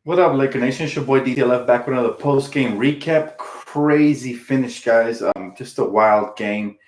What up, Laker Nation? It's your boy DTLF back with another post-game recap. Crazy finish, guys. Just a wild game.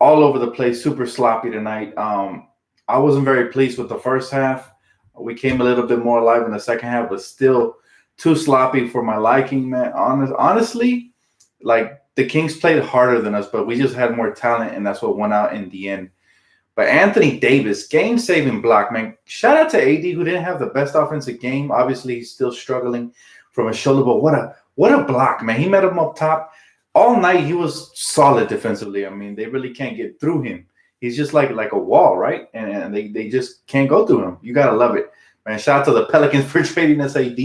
All over the place, super sloppy tonight. I wasn't very pleased with the first half. We came a little bit more alive in the second half, but still too sloppy for my liking, man. Honestly, like the Kings played harder than us, but we just had more talent, and that's what won out in the end. But Anthony Davis, game-saving block, man. Shout out to AD who didn't have the best offensive game. Obviously, he's still struggling from a shoulder, but what a block, man. He met him up top all night. He was solid defensively. I mean, they really can't get through him. He's just like a wall, right? And they just can't go through him. You gotta love it, man. Shout out to the Pelicans for trading us AD.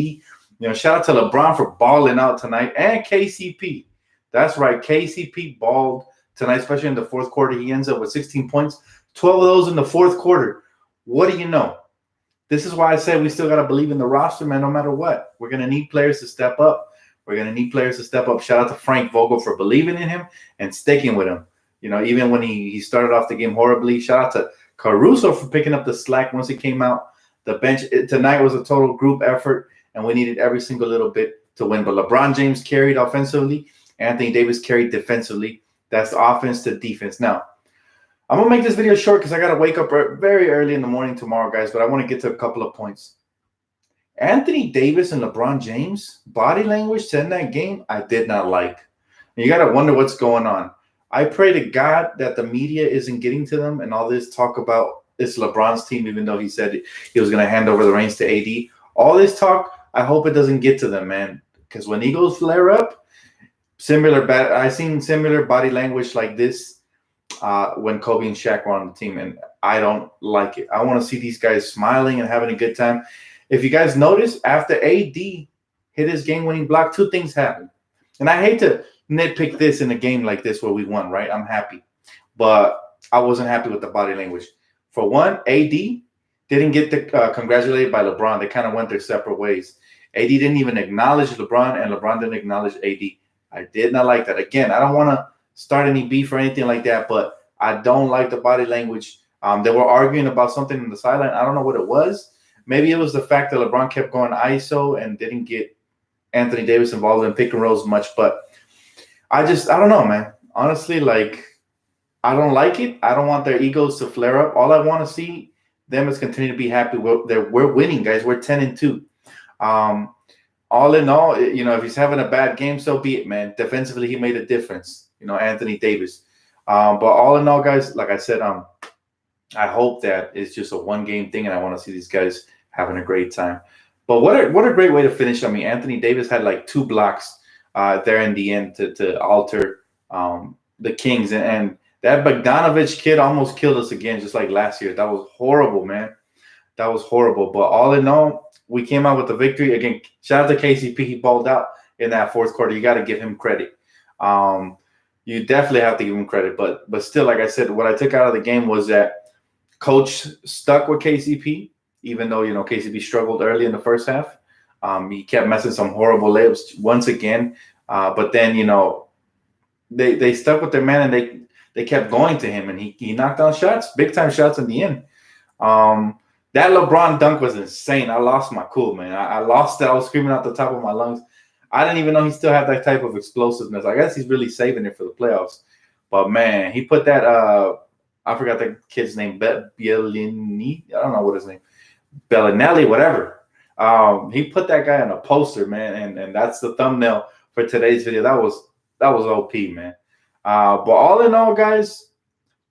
Shout out to LeBron for balling out tonight, and KCP. That's right, KCP balled tonight, especially in the fourth quarter. He ends up with 16 points. 12 of those in the fourth quarter. What do you know? This is why I said we still got to believe in the roster, man, no matter what. We're going to need players to step up. We're going to need players to step up. Shout out to Frank Vogel for believing in him and sticking with him. Even when he started off the game horribly. Shout out to Caruso for picking up the slack once he came out. The bench tonight was a total group effort, and we needed every single little bit to win. But LeBron James carried offensively. Anthony Davis carried defensively. That's offense to defense. Now, I'm going to make this video short because I got to wake up very early in the morning tomorrow, guys, but I want to get to a couple of points. Anthony Davis and LeBron James, body language to end that game, I did not like. And you got to wonder what's going on. I pray to God that the media isn't getting to them and all this talk about it's LeBron's team, even though he said he was going to hand over the reins to AD. All this talk, I hope it doesn't get to them, man, because when Eagles flare up, I've seen similar body language like this when Kobe and Shaq were on the team, and I don't like it. I want to see these guys smiling and having a good time. If you guys notice, after AD hit his game-winning block, two things happened. And I hate to nitpick this in a game like this where we won, right? I'm happy. But I wasn't happy with the body language. For one, AD didn't get congratulated by LeBron. They kind of went their separate ways. AD didn't even acknowledge LeBron, and LeBron didn't acknowledge AD. I did not like that. Again, I don't want to start any beef or anything like that, but I don't like the body language. They were arguing about something in the sideline. I don't know what it was. Maybe it was the fact that LeBron kept going ISO and didn't get Anthony Davis involved in pick and rolls much. But I don't know, man. Honestly, I don't like it. I don't want their egos to flare up. All I want to see them is continue to be happy. We're winning, guys. We're 10-2. All in all, if he's having a bad game, so be it, man. Defensively, he made a difference. Anthony Davis. But all in all, guys, like I said, I hope that it's just a one-game thing, and I want to see these guys having a great time. But what a great way to finish. I mean, Anthony Davis had like 2 blocks there in the end to alter the Kings. And that Bogdanovich kid almost killed us again, just like last year. That was horrible, man. That was horrible. But all in all, we came out with the victory. Again, shout out to KCP. He balled out in that fourth quarter. You got to give him credit. You definitely have to give him credit. But still, like I said, what I took out of the game was that Coach stuck with KCP, even though, KCP struggled early in the first half. He kept messing some horrible layups once again. But then, they stuck with their man, and they kept going to him, and he knocked down shots, big-time shots in the end. That LeBron dunk was insane. I lost my cool, man. I lost it. I was screaming out the top of my lungs. I didn't even know he still had that type of explosiveness. I guess he's really saving it for the playoffs. But, man, he put that I forgot the kid's name, Bielini. I don't know what his name. Bellinelli, whatever. He put that guy on a poster, man, and that's the thumbnail for today's video. That was OP, man. But all in all, guys,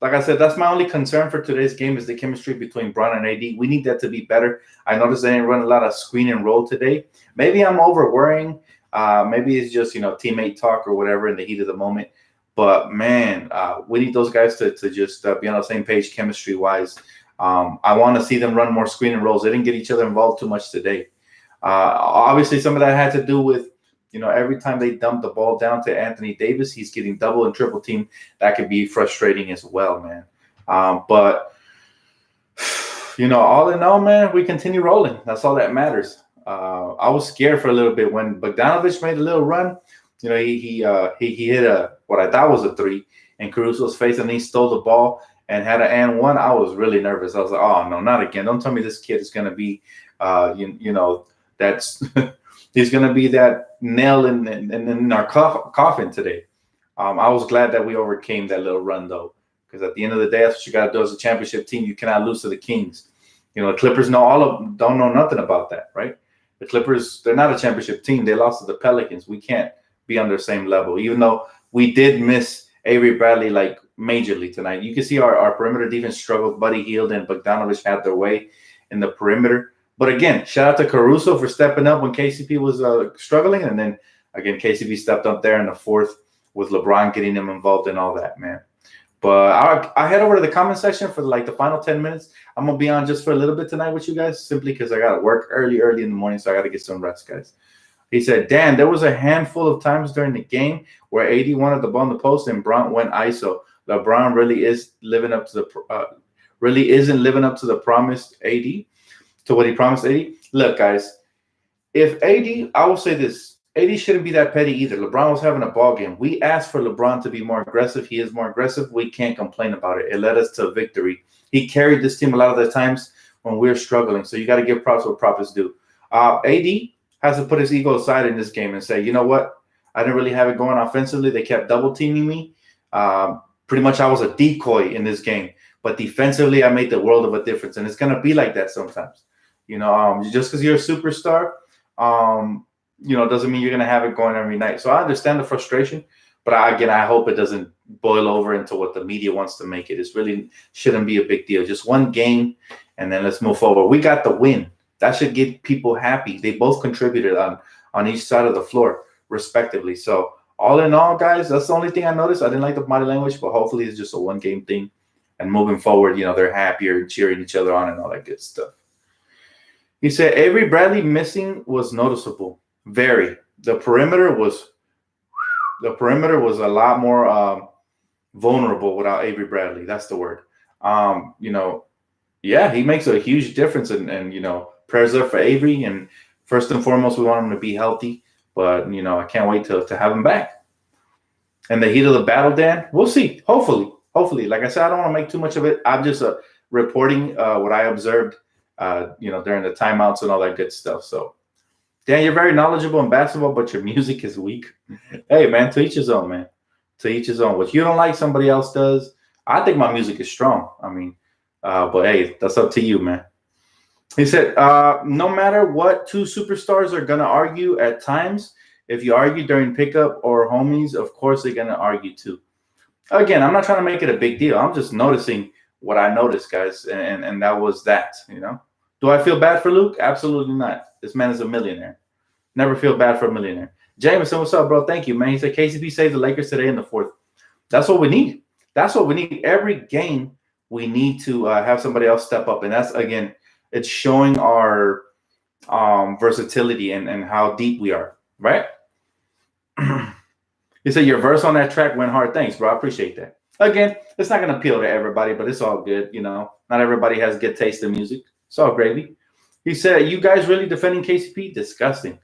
like I said, that's my only concern for today's game is the chemistry between Bron and AD. We need that to be better. I noticed they didn't run a lot of screen and roll today. Maybe I'm over worrying. Maybe it's just, teammate talk or whatever in the heat of the moment. But, man, we need those guys to just be on the same page chemistry-wise. I want to see them run more screen and rolls. They didn't get each other involved too much today. Obviously, some of that had to do with, every time they dump the ball down to Anthony Davis, he's getting double and triple team. That could be frustrating as well, man. But, all in all, man, we continue rolling. That's all that matters. I was scared for a little bit when Bogdanovich made a little run. He hit what I thought was a 3 in Caruso's face, and he stole the ball and had an and one. I was really nervous. I was like, oh no, not again! Don't tell me this kid is going to be, That's he's gonna be that nail in our coffin today. I was glad that we overcame that little run though, because at the end of the day, that's what you got to do as a championship team. You cannot lose to the Kings. The Clippers don't know nothing about that, right? The Clippers, they're not a championship team. They lost to the Pelicans. We can't be on their same level, even though we did miss Avery Bradley like majorly tonight. You can see our perimeter defense struggled. Buddy Hield and Bogdanovich had their way in the perimeter. But again, shout out to Caruso for stepping up when KCP was struggling. And then, again, KCP stepped up there in the fourth with LeBron getting him involved in all that, man. But I head over to the comment section for like the final 10 minutes. I'm going to be on just for a little bit tonight with you guys, simply because I got to work early in the morning, so I got to get some rest, guys. He said, Dan, there was a handful of times during the game where AD wanted the ball in the post and Brown went ISO. LeBron really isn't living up to the promised AD, to what he promised AD. Look, guys, if AD, I will say this, AD shouldn't be that petty either. LeBron was having a ball game. We asked for LeBron to be more aggressive. He is more aggressive. We can't complain about it. It led us to victory. He carried this team a lot of the times when we're struggling. So you got to give props where props is due. AD has to put his ego aside in this game and say, you know what? I didn't really have it going offensively. They kept double teaming me. Pretty much I was a decoy in this game. But defensively, I made the world of a difference. And it's going to be like that sometimes. Just because you're a superstar, doesn't mean you're going to have it going every night. So I understand the frustration, but I hope it doesn't boil over into what the media wants to make it. It really shouldn't be a big deal. Just one game, and then let's move forward. We got the win. That should get people happy. They both contributed on each side of the floor, respectively. So all in all, guys, that's the only thing I noticed. I didn't like the body language, but hopefully it's just a one-game thing. And moving forward, they're happier, cheering each other on and all that good stuff. He said Avery Bradley missing was noticeable. Very. The perimeter was a lot more vulnerable without Avery Bradley. That's the word. He makes a huge difference, and prayers up for Avery. And first and foremost, we want him to be healthy. But I can't wait to have him back. And the heat of the battle, Dan, we'll see. Hopefully, like I said, I don't want to make too much of it. I'm just reporting what I observed, during the timeouts and all that good stuff. So. Dan, you're very knowledgeable in basketball, but your music is weak. Hey, man, to each his own, man. To each his own. What you don't like, somebody else does. I think my music is strong. But hey, that's up to you, man. He said, no matter what, two superstars are going to argue at times. If you argue during pickup or homies, of course they're going to argue too. Again, I'm not trying to make it a big deal. I'm just noticing what I noticed, guys, and that was that, Do I feel bad for Luke? Absolutely not. This man is a millionaire. Never feel bad for a millionaire. Jameson, what's up, bro? Thank you, man. He said KCP saved the Lakers today in the fourth. That's what we need. Every game, we need to have somebody else step up. And that's, again, it's showing our versatility and how deep we are, right? He said your verse on that track went hard. Thanks, bro. I appreciate that. Again, it's not going to appeal to everybody, but it's all good. Not everybody has good taste in music. It's all gravy. He said, you guys really defending KCP? Disgusting.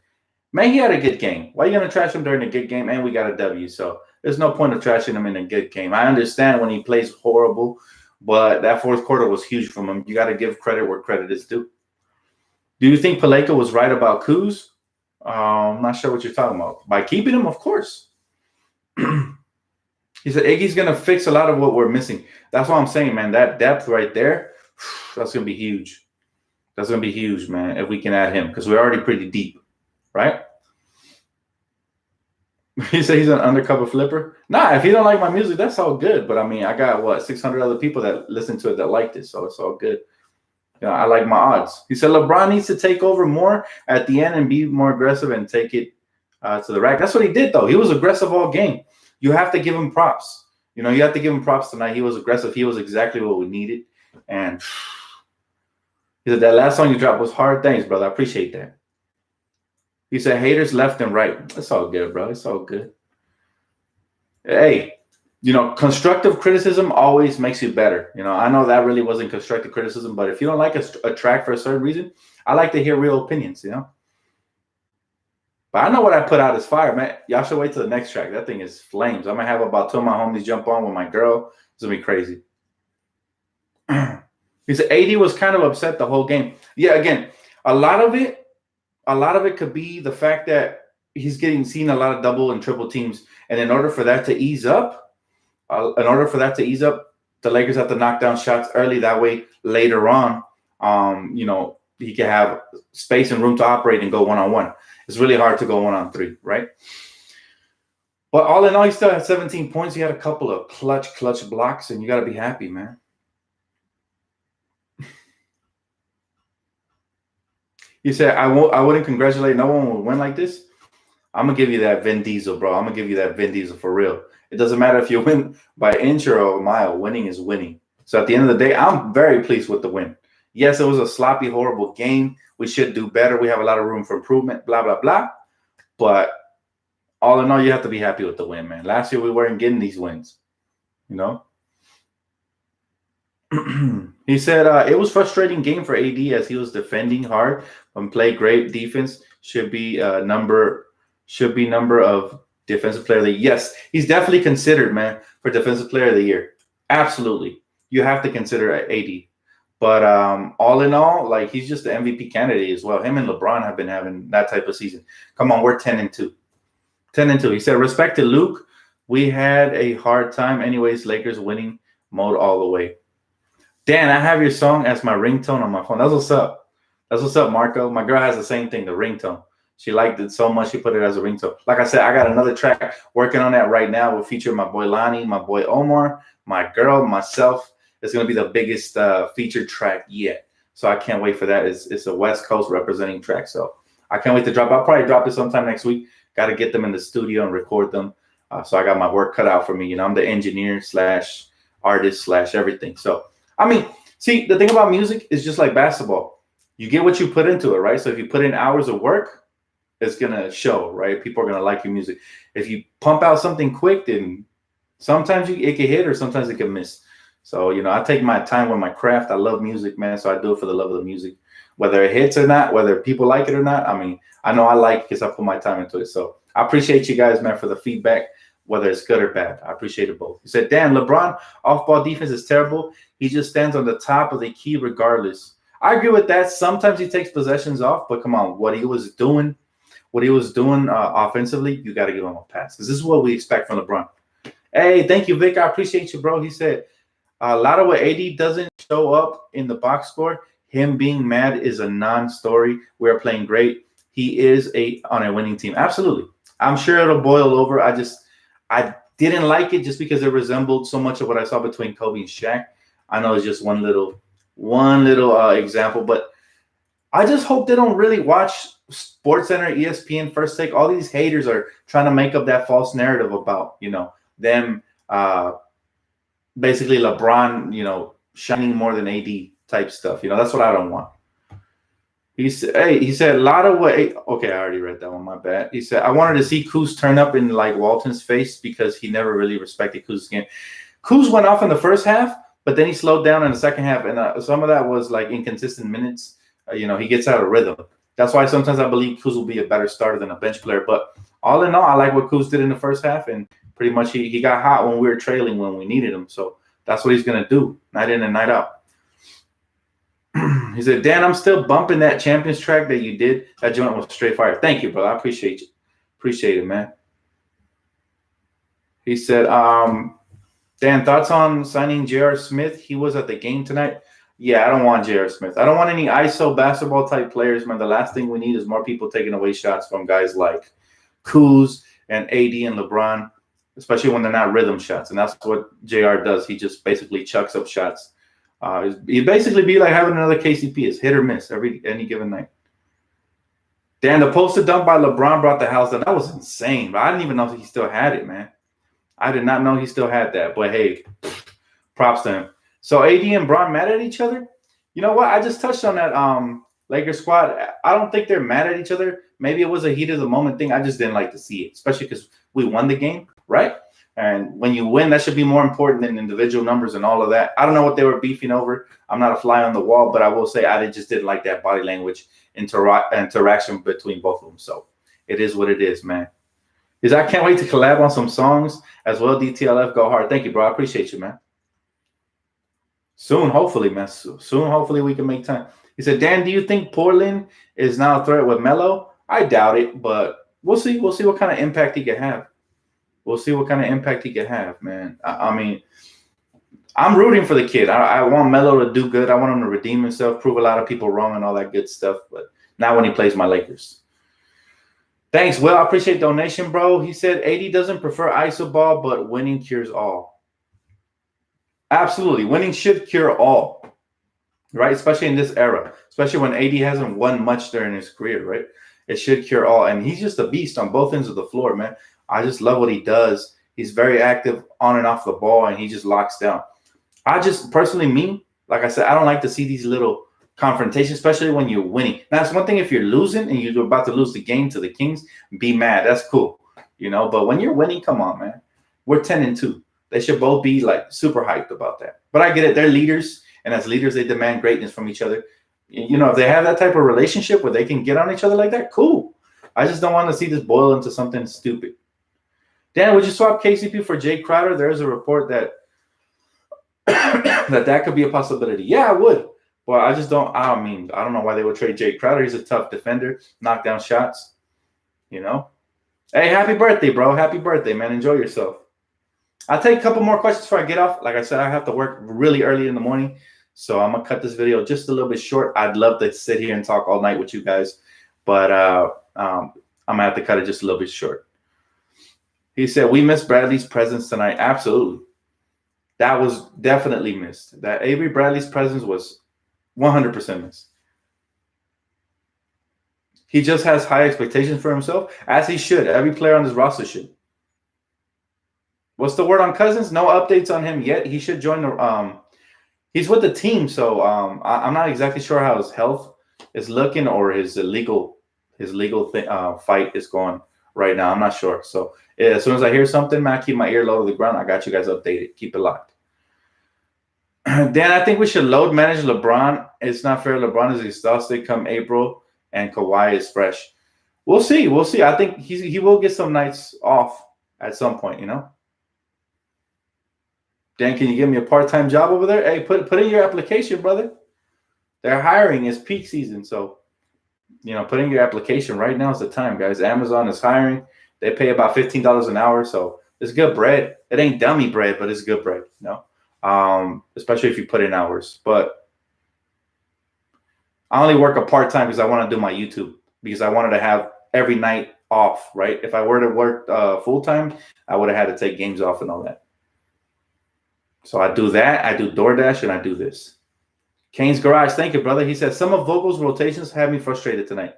Man, he had a good game. Why are you going to trash him during a good game? And we got a W. So there's no point of trashing him in a good game. I understand when he plays horrible, but that fourth quarter was huge from him. You got to give credit where credit is due. Do you think Paleka was right about Kuz? I'm not sure what you're talking about. By keeping him, of course. He said, Iggy's going to fix a lot of what we're missing. That's what I'm saying, man. That depth right there, that's going to be huge. That's going to be huge, man, if we can add him, because we're already pretty deep, right? He said he's an undercover flipper. Nah, if you don't like my music, that's all good. But, I got, 600 other people that listen to it that liked it, so it's all good. I like my odds. He said LeBron needs to take over more at the end and be more aggressive and take it to the rack. That's what he did, though. He was aggressive all game. You have to give him props. You have to give him props tonight. He was aggressive. He was exactly what we needed. And he said that last song you dropped was hard. Thanks, brother. I appreciate that. He said haters left and right. It's all good, bro. It's all good. Hey, constructive criticism always makes you better. I know that really wasn't constructive criticism, but if you don't like a track for a certain reason, I like to hear real opinions, But I know what I put out is fire, man. Y'all should wait till the next track. That thing is flames. I'm going to have about 2 of my homies jump on with my girl. It's going to be crazy. He said AD was kind of upset the whole game. Yeah, again, a lot of it A lot of it could be the fact that he's getting seen a lot of double and triple teams, and in order for that to ease up, the Lakers have to knock down shots early. That way, later on, he can have space and room to operate and go 1-on-1. It's really hard to go 1-on-3, right? But all in all, he still had 17 points. He had a couple of clutch blocks, and you got to be happy, man. You said I wouldn't congratulate no one would win like this. I'm gonna give you that Vin Diesel, bro. I'm gonna give you that Vin Diesel for real. It doesn't matter if you win by inch or a mile. Winning is winning. So at the end of the day, I'm very pleased with the win. Yes, it was a sloppy, horrible game. We should do better. We have a lot of room for improvement. Blah blah blah. But all in all, you have to be happy with the win, man. Last year we weren't getting these wins, you know. He said it was frustrating game for AD as he was defending hard and played great defense. Should be number of defensive player of the year. Yes, he's definitely considered, man, for defensive player of the year. Absolutely, you have to consider AD. But all in all, like he's just the MVP candidate as well. Him and LeBron have been having that type of season. Come on, we're 10-2. 10-2. He said, respect to Luke. We had a hard time. Anyways, Lakers winning mode all the way. Dan, I have your song as my ringtone on my phone. That's what's up. That's what's up, Marco. My girl has the same thing, the ringtone. She liked it so much she put it as a ringtone. Like I said, I got another track working on that right now. We'll feature my boy Lonnie, my boy Omar, my girl, myself. It's going to be the biggest featured track yet. So I can't wait for that. It's a West Coast representing track. So I can't wait to drop. I'll probably drop it sometime next week. Got to get them in the studio and record them. So I got my work cut out for me. You know, I'm the engineer / artist / everything. So I mean, see, the thing about music is just like basketball. You get what you put into it, right? So if you put in hours of work, it's going to show, right? People are going to like your music. If you pump out something quick, then sometimes it can hit or sometimes it can miss. So, you know, I take my time with my craft. I love music, man. So I do it for the love of the music. Whether it hits or not, whether people like it or not, I mean, I know I like it because I put my time into it. So I appreciate you guys, man, for the feedback, whether it's good or bad. I appreciate it both. He said, Dan, LeBron off-ball defense is terrible. He just stands on the top of the key regardless. I agree with that. Sometimes he takes possessions off, but come on, what he was doing offensively, you got to give him a pass. This is what we expect from LeBron. Hey, thank you, Vic. I appreciate you, bro. He said, a lot of what AD doesn't show up in the box score, him being mad is a non-story. We're playing great. He is on a winning team. Absolutely. I'm sure it'll boil over. I didn't like it just because it resembled so much of what I saw between Kobe and Shaq. I know it's just one little example, but I just hope they don't really watch SportsCenter, ESPN, First Take. All these haters are trying to make up that false narrative about, you know, them basically LeBron, you know, shining more than AD type stuff. You know, that's what I don't want. He said, a lot of what. Okay, I already read that one. My bad. He said, I wanted to see Kuz turn up in like Walton's face because he never really respected Kuz's game. Kuz went off in the first half, but then he slowed down in the second half, and some of that was like inconsistent minutes. You know, he gets out of rhythm. That's why sometimes I believe Kuz will be a better starter than a bench player. But all in all, I like what Kuz did in the first half, and pretty much he got hot when we were trailing when we needed him. So that's what he's gonna do, night in and night out. He said, Dan, I'm still bumping that Champions track that you did. That joint was straight fire. Thank you, brother. I appreciate you. Appreciate it, man. He said, Dan, thoughts on signing J.R. Smith? He was at the game tonight. Yeah, I don't want J.R. Smith. I don't want any ISO basketball type players, man. The last thing we need is more people taking away shots from guys like Kuz and AD and LeBron, especially when they're not rhythm shots. And that's what JR does. He just basically chucks up shots. He'd basically be like having another KCP. It's hit or miss any given night. Dan, the posted dunk by LeBron brought the house down. That was insane. But I didn't even know he still had it, man. I did not know he still had that. But hey, props to him. So AD and Bron mad at each other? You know what? I just touched on that Lakers squad. I don't think they're mad at each other. Maybe it was a heat of the moment thing. I just didn't like to see it, especially because we won the game, right? And when you win, that should be more important than individual numbers and all of that. I don't know what they were beefing over. I'm not a fly on the wall, but I will say I just didn't like that body language interaction between both of them. So it is what it is, man. I can't wait to collab on some songs as well. DTLF, go hard. Thank you, bro. I appreciate you, man. Soon, hopefully, man. Soon, hopefully, we can make time. He said, Dan, do you think Portland is now a threat with Melo? I doubt it, but we'll see. We'll see what kind of impact he can have. We'll see what kind of impact he can have, man. I mean, I'm rooting for the kid. I want Melo to do good. I want him to redeem himself, prove a lot of people wrong and all that good stuff, but not when he plays my Lakers. Thanks, Will. I appreciate donation, bro. He said AD doesn't prefer iso ball, but winning cures all. Absolutely. Winning should cure all, right? Especially in this era, especially when AD hasn't won much during his career, right? It should cure all. And he's just a beast on both ends of the floor, man. I just love what he does. He's very active on and off the ball, and he just locks down. I just personally, like I said, I don't like to see these little confrontations, especially when you're winning. Now, it's one thing if you're losing and you're about to lose the game to the Kings, be mad. That's cool, But when you're winning, come on, man. We're 10-2. They should both be like super hyped about that. But I get it. They're leaders, and as leaders, they demand greatness from each other. If they have that type of relationship where they can get on each other like that, cool. I just don't want to see this boil into something stupid. Dan, would you swap KCP for Jay Crowder? There's a report that that could be a possibility. Yeah, I would. But I just don't. I don't know why they would trade Jay Crowder. He's a tough defender, knock down shots. Hey, happy birthday, bro. Happy birthday, man. Enjoy yourself. I'll take a couple more questions before I get off. Like I said, I have to work really early in the morning. So I'm going to cut this video just a little bit short. I'd love to sit here and talk all night with you guys. But I'm going to have to cut it just a little bit short. He said, we missed Bradley's presence tonight. Absolutely. That was definitely missed. That Avery Bradley's presence was 100% missed. He just has high expectations for himself, as he should. Every player on this roster should. What's the word on Cousins? No updates on him yet. He should join the he's with the team, so I'm not exactly sure how his health is looking or his legal fight is going right now. I'm not sure. So as soon as I hear something, man, I keep my ear low to the ground. I got you guys updated. Keep it locked. Dan, I think we should load manage LeBron. It's not fair. LeBron is exhausted come April, and Kawhi is fresh. We'll see. We'll see. I think he will get some nights off at some point, Dan, can you give me a part-time job over there? Hey, put in your application, brother. They're hiring. It's peak season. So, put in your application. Right now is the time, guys. Amazon is hiring. They pay about $15 an hour. So it's good bread. It ain't dummy bread, but it's good bread, especially if you put in hours. But I only work a part-time because I want to do my YouTube, because I wanted to have every night off, right? If I were to work full-time, I would have had to take games off and all that. So I do that. I do DoorDash, and I do this. Kane's Garage, thank you, brother. He said, some of Vogel's rotations have me frustrated tonight.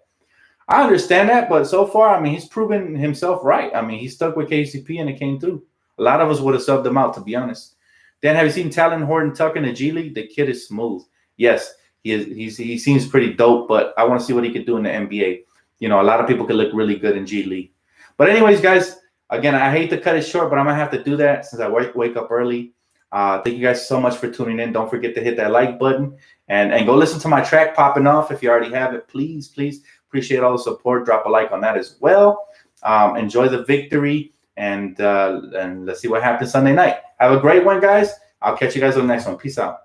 I understand that, but so far, he's proven himself right. He stuck with KCP, and it came through. A lot of us would have subbed him out, to be honest. Dan, have you seen Talon Horton Tucker in the G League? The kid is smooth. Yes, he seems pretty dope, but I want to see what he could do in the NBA. A lot of people could look really good in G League. But anyways, guys, again, I hate to cut it short, but I'm going to have to do that since I wake up early. Thank you guys so much for tuning in. Don't forget to hit that like button and go listen to my track Popping Off if you already have it. Please appreciate all the support. Drop a like on that as well. Enjoy the victory, and let's see what happens Sunday night. Have a great one, guys. I'll catch you guys on the next one. Peace out.